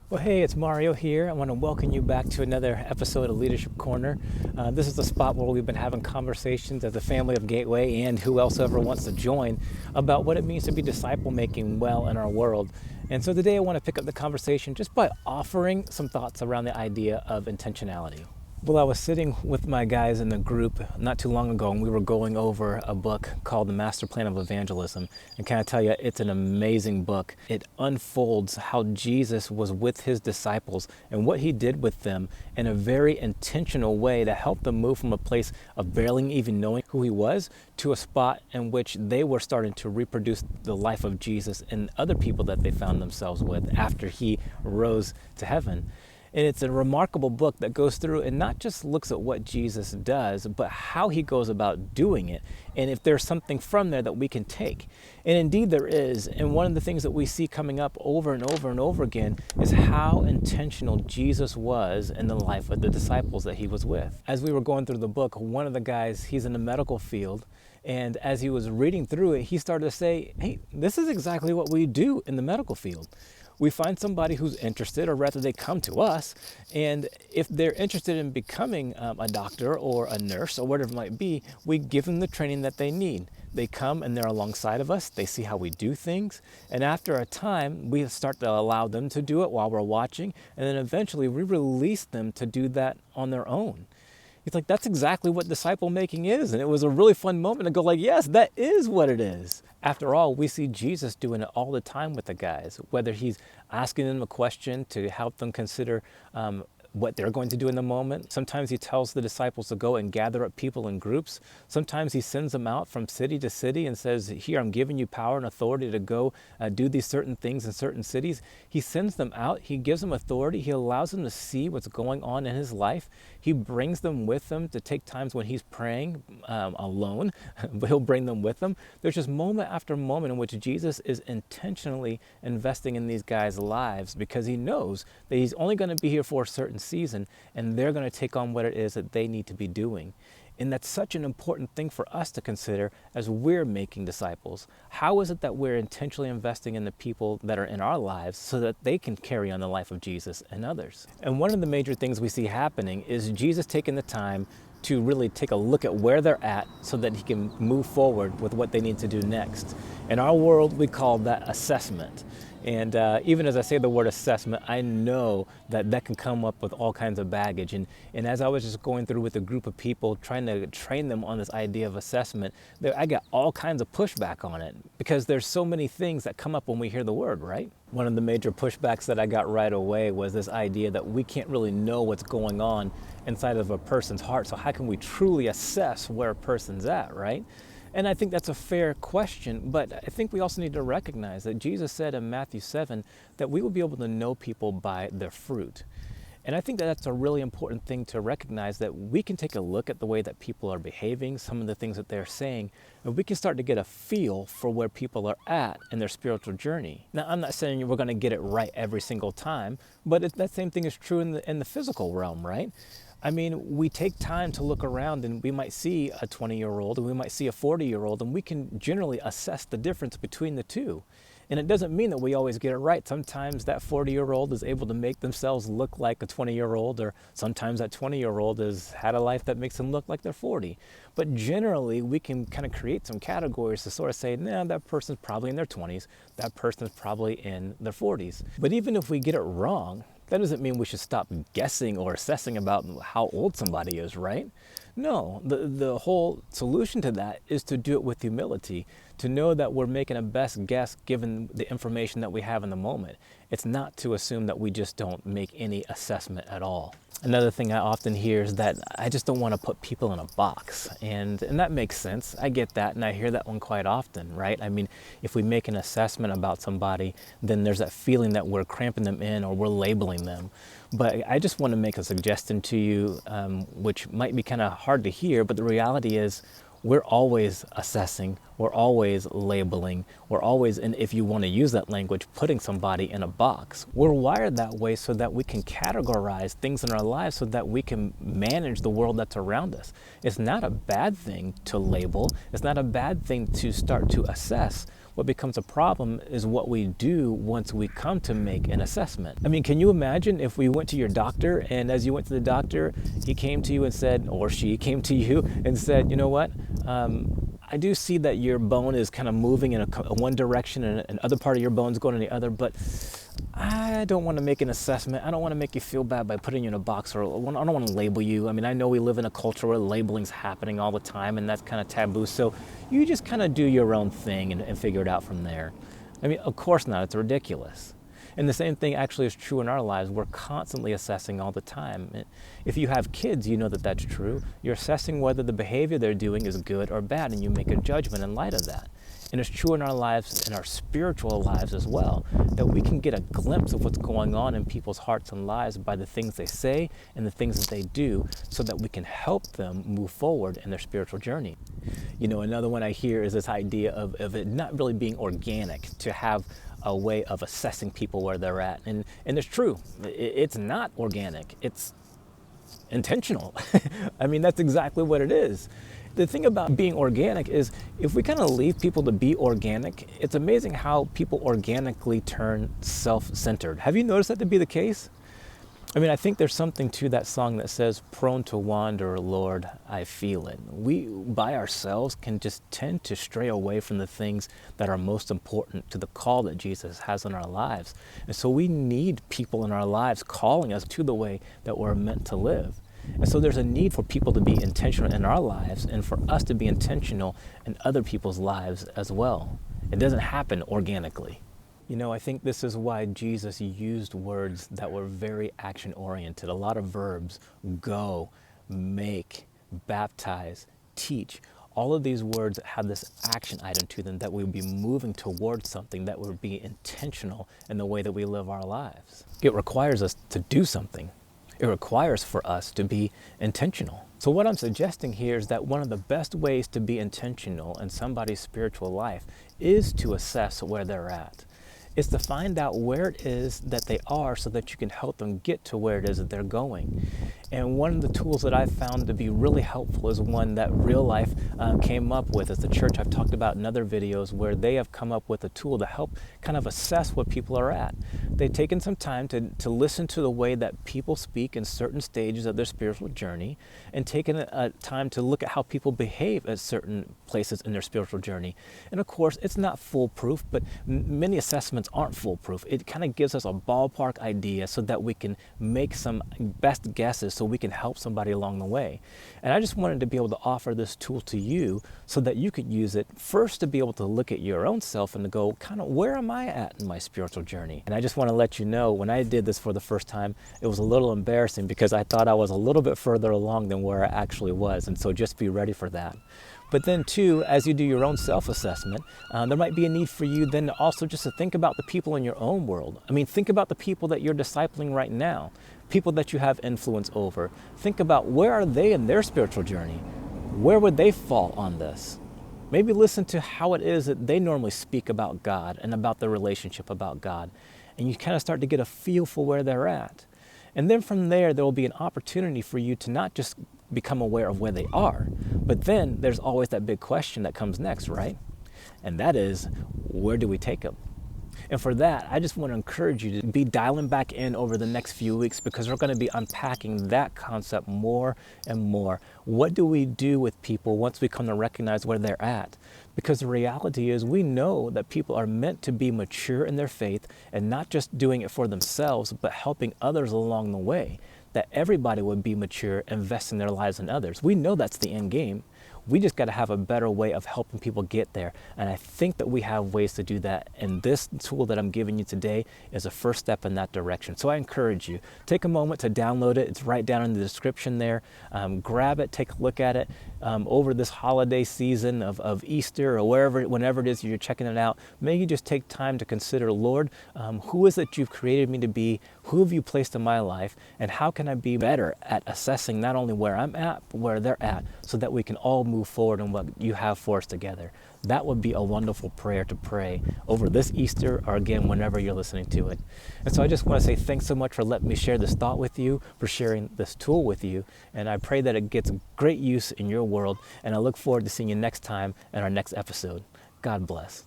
Well, hey, it's Mario here. I want to welcome you back to another episode of Leadership Corner. This is the spot where we've been having conversations as a family of Gateway and who else ever wants to join about what it means to be disciple making well in our world. And so today I want to pick up the conversation just by offering some thoughts around the idea of intentionality. Well, I was sitting with my guys in the group not too long ago, and we were going over a book called The Master Plan of Evangelism. And can I tell you, it's an amazing book. It unfolds how Jesus was with his disciples and what he did with them in a very intentional way to help them move from a place of barely even knowing who he was to a spot in which they were starting to reproduce the life of Jesus and other people that they found themselves with after he rose to heaven. And it's a remarkable book that goes through and not just looks at what Jesus does, but how he goes about doing it. And if there's something from there that we can take. And indeed there is. And one of the things that we see coming up over and over and over again is how intentional Jesus was in the life of the disciples that he was with. As we were going through the book, one of the guys, he's in the medical field. And as he was reading through it, he started to say, hey, this is exactly what we do in the medical field. We find somebody who's interested, or rather they come to us, and if they're interested in becoming a doctor or a nurse or whatever it might be, we give them the training that they need. They come and they're alongside of us, they see how we do things, and after a time, we start to allow them to do it while we're watching, and then eventually we release them to do that on their own. He's like, that's exactly what disciple making is. And it was a really fun moment to go like, yes, that is what it is. After all, we see Jesus doing it all the time with the guys, whether he's asking them a question to help them consider what they're going to do in the moment. Sometimes he tells the disciples to go and gather up people in groups. Sometimes he sends them out from city to city and says, here, I'm giving you power and authority to go do these certain things in certain cities. He sends them out. He gives them authority. He allows them to see what's going on in his life. He brings them with him to take times when he's praying alone, but he'll bring them with him. There's just moment after moment in which Jesus is intentionally investing in these guys' lives because he knows that he's only going to be here for a certain season and they're going to take on what it is that they need to be doing. And that's such an important thing for us to consider as we're making disciples. How is it that we're intentionally investing in the people that are in our lives so that they can carry on the life of Jesus and others? And one of the major things we see happening is Jesus taking the time to really take a look at where they're at so that he can move forward with what they need to do next. In our world, we call that assessment. And even as I say the word assessment, I know that that can come up with all kinds of baggage. And as I was just going through with a group of people, trying to train them on this idea of assessment, I got all kinds of pushback on it because there's so many things that come up when we hear the word, right? One of the major pushbacks that I got right away was this idea that we can't really know what's going on inside of a person's heart. So how can we truly assess where a person's at, right? And I think that's a fair question, but I think we also need to recognize that Jesus said in Matthew 7 that we will be able to know people by their fruit. And I think that that's a really important thing to recognize, that we can take a look at the way that people are behaving, some of the things that they're saying, and we can start to get a feel for where people are at in their spiritual journey. Now, I'm not saying we're going to get it right every single time, but that same thing is true in the physical realm, right? I mean, we take time to look around and we might see a 20-year-old and we might see a 40-year-old, and we can generally assess the difference between the two. And it doesn't mean that we always get it right. Sometimes that 40-year-old is able to make themselves look like a 20-year-old, or sometimes that 20-year-old has had a life that makes them look like they're 40. But generally, we can kind of create some categories to sort of say, nah, that person's probably in their 20s, that person's probably in their 40s. But even if we get it wrong, that doesn't mean we should stop guessing or assessing about how old somebody is, right? No, the whole solution to that is to do it with humility, to know that we're making a best guess given the information that we have in the moment. It's not to assume that we just don't make any assessment at all. Another thing I often hear is that I just don't want to put people in a box. And that makes sense. I get that, and I hear that one quite often, right? I mean, if we make an assessment about somebody, then there's that feeling that we're cramping them in or we're labeling them. But I just want to make a suggestion to you, which might be kind of hard to hear, but the reality is we're always assessing, we're always labeling, we're always, and if you want to use that language, putting somebody in a box. We're wired that way so that we can categorize things in our lives so that we can manage the world that's around us. It's not a bad thing to label. It's not a bad thing to start to assess. What becomes a problem is what we do once we come to make an assessment. I mean, can you imagine if we went to your doctor, and as you went to the doctor, he came to you and said, or she came to you and said, you know what, I do see that your bone is kind of moving in one direction and another part of your bone's going in the other, but I don't want to make an assessment. I don't want to make you feel bad by putting you in a box, or I don't want to label you. I mean, I know we live in a culture where labeling's happening all the time, and that's kind of taboo. So you just kind of do your own thing and figure it out from there. I mean, of course not. It's ridiculous. And the same thing actually is true in our lives. We're constantly assessing all the time. If you have kids, you know that that's true. You're assessing whether the behavior they're doing is good or bad, and you make a judgment in light of that. And it's true in our lives, in our spiritual lives as well, that we can get a glimpse of what's going on in people's hearts and lives by the things they say and the things that they do, so that we can help them move forward in their spiritual journey. You know, another one I hear is this idea of it not really being organic, to have a way of assessing people where they're at. And it's true. It's not organic. It's intentional. I mean, that's exactly what it is. The thing about being organic is if we kind of leave people to be organic, it's amazing how people organically turn self-centered. Have you noticed that to be the case? I mean, I think there's something to that song that says, prone to wander, Lord, I feel it. We, by ourselves, can just tend to stray away from the things that are most important to the call that Jesus has in our lives. And so we need people in our lives calling us to the way that we're meant to live. And so there's a need for people to be intentional in our lives, and for us to be intentional in other people's lives as well. It doesn't happen organically. You know, I think this is why Jesus used words that were very action-oriented. A lot of verbs: go, make, baptize, teach. All of these words have this action item to them, that we would be moving towards something, that would be intentional in the way that we live our lives. It requires us to do something. It requires for us to be intentional. So what I'm suggesting here is that one of the best ways to be intentional in somebody's spiritual life is to assess where they're at. It's to find out where it is that they are, so that you can help them get to where it is that they're going. And one of the tools that I've found to be really helpful is one that Real Life came up with. As the church I've talked about in other videos, where they have come up with a tool to help kind of assess what people are at. They've taken some time to listen to the way that people speak in certain stages of their spiritual journey, and taken a time to look at how people behave at certain places in their spiritual journey. And of course, it's not foolproof, but many assessments aren't foolproof. It kind of gives us a ballpark idea so that we can make some best guesses, so we can help somebody along the way. And I just wanted to be able to offer this tool to you so that you could use it first to be able to look at your own self and to go, kind of, where am I at in my spiritual journey? And I just want to let you know, when I did this for the first time, it was a little embarrassing, because I thought I was a little bit further along than where I actually was. And so just be ready for that. But then too, as you do your own self-assessment, there might be a need for you then also just to think about the people in your own world. I mean, think about the people that you're discipling right now, people that you have influence over. Think about, where are they in their spiritual journey? Where would they fall on this? Maybe listen to how it is that they normally speak about God and about their relationship about God. And you kind of start to get a feel for where they're at. And then from there will be an opportunity for you to not just become aware of where they are, but then there's always that big question that comes next, right? And that is, where do we take them? And for that, I just want to encourage you to be dialing back in over the next few weeks, because we're going to be unpacking that concept more and more. What do we do with people once we come to recognize where they're at? Because the reality is, we know that people are meant to be mature in their faith, and not just doing it for themselves, but helping others along the way. That everybody would be mature, investing their lives in others. We know that's the end game. We just got to have a better way of helping people get there. And I think that we have ways to do that. And this tool that I'm giving you today is a first step in that direction. So I encourage you, take a moment to download it. It's right down in the description there. Grab it, take a look at it. Over this holiday season of Easter, or whenever it is you're checking it out, may you just take time to consider, Lord, who is it you've created me to be? Who have you placed in my life? And how can I be better at assessing not only where I'm at, but where they're at, so that we can all move forward in what you have for us together. That would be a wonderful prayer to pray over this Easter, or again, whenever you're listening to it. And so I just want to say thanks so much for letting me share this thought with you, for sharing this tool with you. And I pray that it gets great use in your world. And I look forward to seeing you next time in our next episode. God bless.